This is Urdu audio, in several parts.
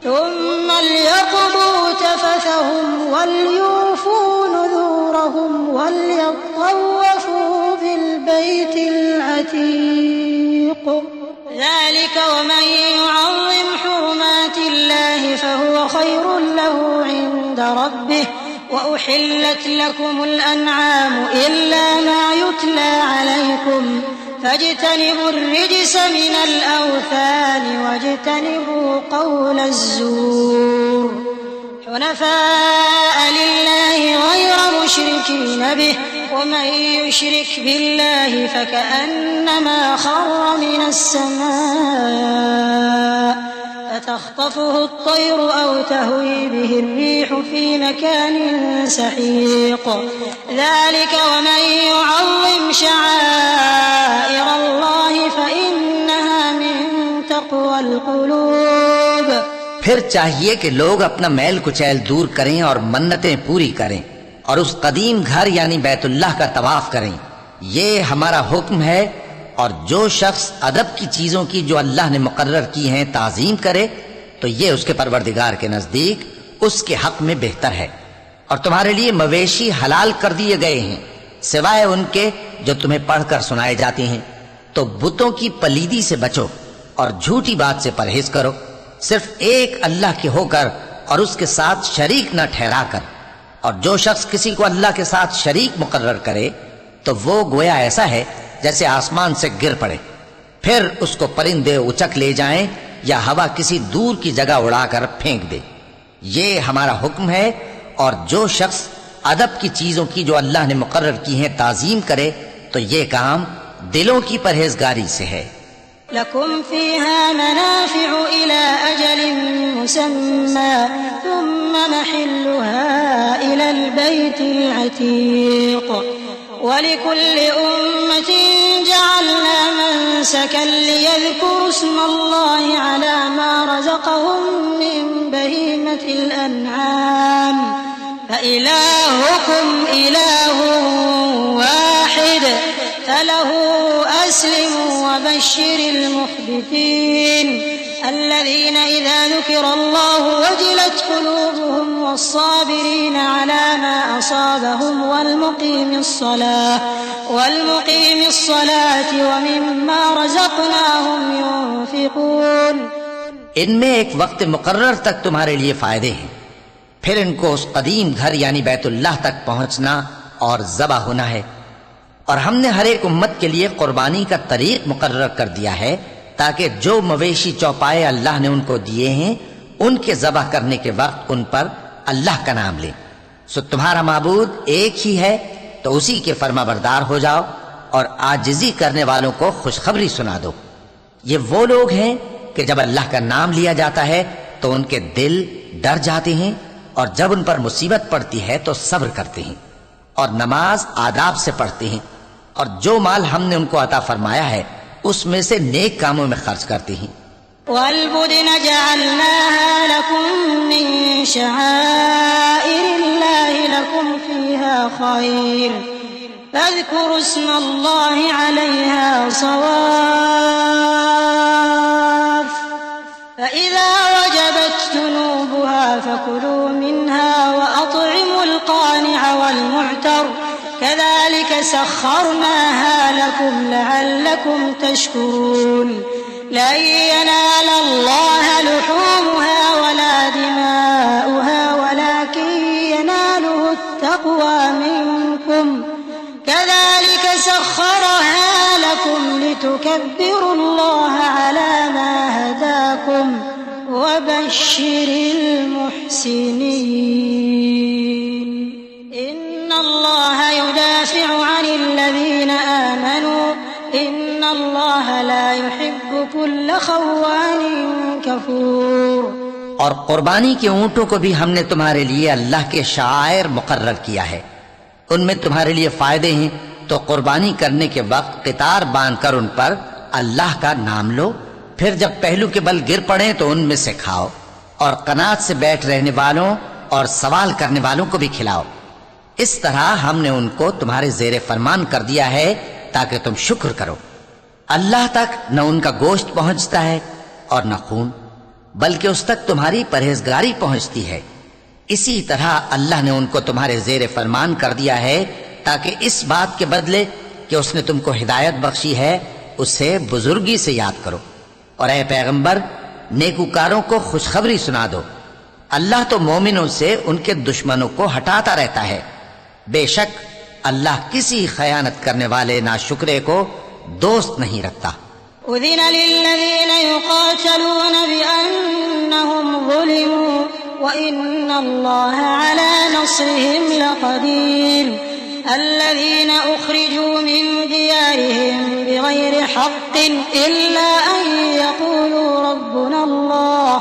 ثم ليقضوا تفثهم وليوفوا نذورهم وليطوفوا بالبيت العتيق ذلك ومن يعظم حرمات الله فهو خير له عند ربه وأحلت لكم الأنعام إلا ما يتلى عليكم فاجتنبوا الرجس من الأوثان واجتنبوا قول الزور حنفاء لله غير مشركين به ومن يشرك بالله فكأنما خر من السماء فتخطفه الطير أو تهوي به الريح في مكان سحيق ذلك ومن يعظم شعائر الله فإنها من تقوى القلوب۔ پھر چاہیے کہ لوگ اپنا میل کچیل دور کریں اور منتیں پوری کریں اور اس قدیم گھر یعنی بیت اللہ کا طواف کریں، یہ ہمارا حکم ہے۔ اور جو شخص ادب کی چیزوں کی جو اللہ نے مقرر کی ہیں تعظیم کرے تو یہ اس کے پروردگار کے نزدیک اس کے حق میں بہتر ہے۔ اور تمہارے لیے مویشی حلال کر دیے گئے ہیں سوائے ان کے جو تمہیں پڑھ کر سنائے جاتے ہیں، تو بتوں کی پلیدی سے بچو اور جھوٹی بات سے پرہیز کرو، صرف ایک اللہ کے ہو کر اور اس کے ساتھ شریک نہ ٹھہرا کر۔ اور جو شخص کسی کو اللہ کے ساتھ شریک مقرر کرے تو وہ گویا ایسا ہے جیسے آسمان سے گر پڑے، پھر اس کو پرندے اچک لے جائیں یا ہوا کسی دور کی جگہ اڑا کر پھینک دے۔ یہ ہمارا حکم ہے۔ اور جو شخص ادب کی چیزوں کی جو اللہ نے مقرر کی ہیں تعظیم کرے تو یہ کام دلوں کی پرہیزگاری سے ہے۔ لكم فيها منافع إلى أجل مسمى ثم محلها إلى البيت العتيق ولكل أمة جعلنا منسكا ليذكروا اسم الله على ما رزقهم من بهيمة الأنعام فإلهكم إله واحد فله أسلموا وبشر المخبتين الذين إذا ذكر الله وجلت قلوبهم والصابرين على ما أصابهم والمقيم الصلاة ومما رزقناهم ينفقون۔ ان میں ایک وقت مقرر تک تمہارے لیے فائدے ہیں، پھر ان کو اس قدیم گھر یعنی بیت اللہ تک پہنچنا اور ذبح ہونا ہے۔ اور ہم نے ہر ایک امت کے لیے قربانی کا طریق مقرر کر دیا ہے تاکہ جو مویشی چوپائے اللہ نے ان کو دیے ہیں ان کے ذبح کرنے کے وقت ان پر اللہ کا نام لیں۔ سو تمہارا معبود ایک ہی ہے تو اسی کے فرما بردار ہو جاؤ اور عاجزی کرنے والوں کو خوشخبری سنا دو۔ یہ وہ لوگ ہیں کہ جب اللہ کا نام لیا جاتا ہے تو ان کے دل ڈر جاتے ہیں اور جب ان پر مصیبت پڑتی ہے تو صبر کرتے ہیں اور نماز آداب سے پڑھتے ہیں، اور جو مال ہم نے ان کو عطا فرمایا ہے اس میں سے نیک کاموں میں خرچ کرتے ہیں۔ والبدن جعلناها لكم من شعائر الله لكم فيها خير فاذكروا اسم الله عليها صواف فإذا وجبت جنوبها فكلوا منها وأطعموا القانع والمعتر كذلك سخرناها لكم لعلكم تشكرون لن ينال الله لحومها ولا دماؤها ولكن يناله التقوى منكم كذلك سخرها لكم لتكبروا الله على ما هداكم وبشر المحسنين إن الله يدافع عن الذين آمنوا إن الله لا يحب كل خوان كفور۔ اور قربانی کے اونٹوں کو بھی ہم نے تمہارے لیے اللہ کے شعائر مقرر کیا ہے، ان میں تمہارے لیے فائدے ہیں، تو قربانی کرنے کے وقت قطار باندھ کر ان پر اللہ کا نام لو، پھر جب پہلو کے بل گر پڑیں تو ان میں سے کھاؤ، اور قناعت سے بیٹھ رہنے والوں اور سوال کرنے والوں کو بھی کھلاؤ۔ اس طرح ہم نے ان کو تمہارے زیر فرمان کر دیا ہے تاکہ تم شکر کرو۔ اللہ تک نہ ان کا گوشت پہنچتا ہے اور نہ خون، بلکہ اس تک تمہاری پرہیزگاری پہنچتی ہے۔ اسی طرح اللہ نے ان کو تمہارے زیر فرمان کر دیا ہے تاکہ اس بات کے بدلے کہ اس نے تم کو ہدایت بخشی ہے اسے بزرگی سے یاد کرو۔ اور اے پیغمبر، نیکوکاروں کو خوشخبری سنا دو، اللہ تو مومنوں سے ان کے دشمنوں کو ہٹاتا رہتا ہے، بے شک اللہ کسی خیانت کرنے والے ناشکرے کو دوست نہیں رکھتا۔ أذن للذين يقاتلون بأنهم ظلموا وإن الله على نصرهم لقدير الذين أخرجوا من ديارهم بغير حق إلا أن يقولوا ربنا الله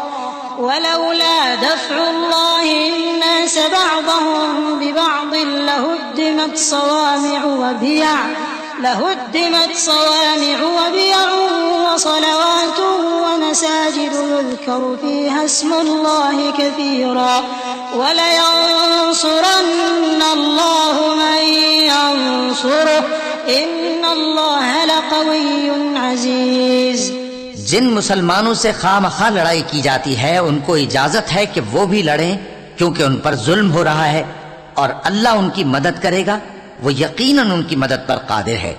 ولولا دفع الله الناس بعضهم ببعض لهدمت صوامع وبيع وصلوات ومساجد يذكر فيها اسم الله كثيرا ولينصرن الله من ينصره إن الله لقوي عزيز۔ جن مسلمانوں سے خواہ لڑائی کی جاتی ہے ان کو اجازت ہے کہ وہ بھی لڑیں، کیونکہ ان پر ظلم ہو رہا ہے، اور اللہ ان کی مدد کرے گا، وہ یقیناً ان کی مدد پر قادر ہے۔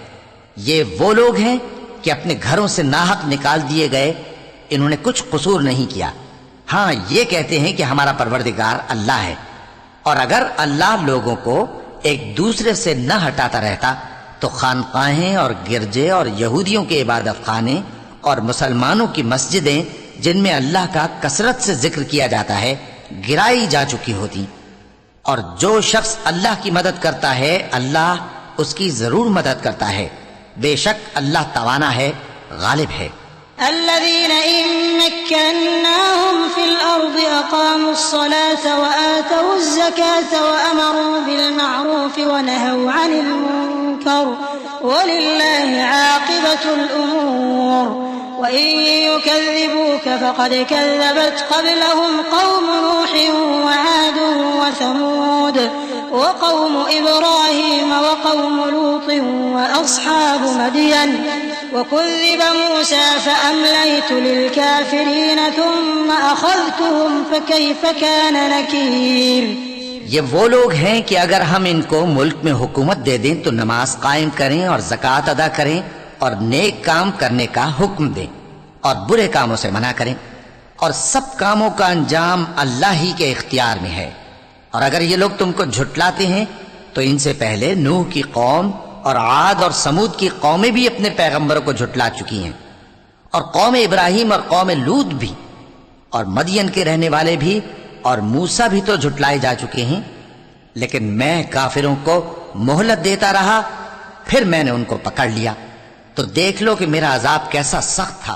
یہ وہ لوگ ہیں کہ اپنے گھروں سے ناحق نکال دیے گئے، انہوں نے کچھ قصور نہیں کیا، ہاں یہ کہتے ہیں کہ ہمارا پروردگار اللہ ہے۔ اور اگر اللہ لوگوں کو ایک دوسرے سے نہ ہٹاتا رہتا تو خانقاہیں اور گرجے اور یہودیوں کے عبادت خانے اور مسلمانوں کی مسجدیں جن میں اللہ کا کثرت سے ذکر کیا جاتا ہے گرائی جا چکی ہوتی۔ اور جو شخص اللہ کی مدد کرتا ہے اللہ اس کی ضرور مدد کرتا ہے، بے شک اللہ توانا ہے، غالب ہے۔ الذين إن مكناهم في الأرض أقاموا الصلاة وآتوا الزكاة وأمروا بالمعروف ونهوا عن المنكر ولله عاقبة الأمور وإن يكذبوك فقد كذبت قبلهم قوم نوح وعاد وثمود وقوم إبراهيم وقوم لوط وأصحاب مدين وكذب موسى فأمليت للكافرين ثم أخذتهم فكيف كان نكير۔ یہ وہ لوگ ہیں کہ اگر ہم ان کو ملک میں حکومت دے دیں تو نماز قائم کریں اور زکوٰۃ ادا کریں اور نیک کام کرنے کا حکم دیں اور برے کاموں سے منع کریں، اور سب کاموں کا انجام اللہ ہی کے اختیار میں ہے۔ اور اگر یہ لوگ تم کو جھٹلاتے ہیں تو ان سے پہلے نوح کی قوم اور عاد اور سمود کی قومیں بھی اپنے پیغمبروں کو جھٹلا چکی ہیں، اور قوم ابراہیم اور قوم لوط بھی، اور مدین کے رہنے والے بھی، اور موسیٰ بھی تو جھٹلائے جا چکے ہیں، لیکن میں کافروں کو مہلت دیتا رہا، پھر میں نے ان کو پکڑ لیا، تو دیکھ لو کہ میرا عذاب کیسا سخت تھا۔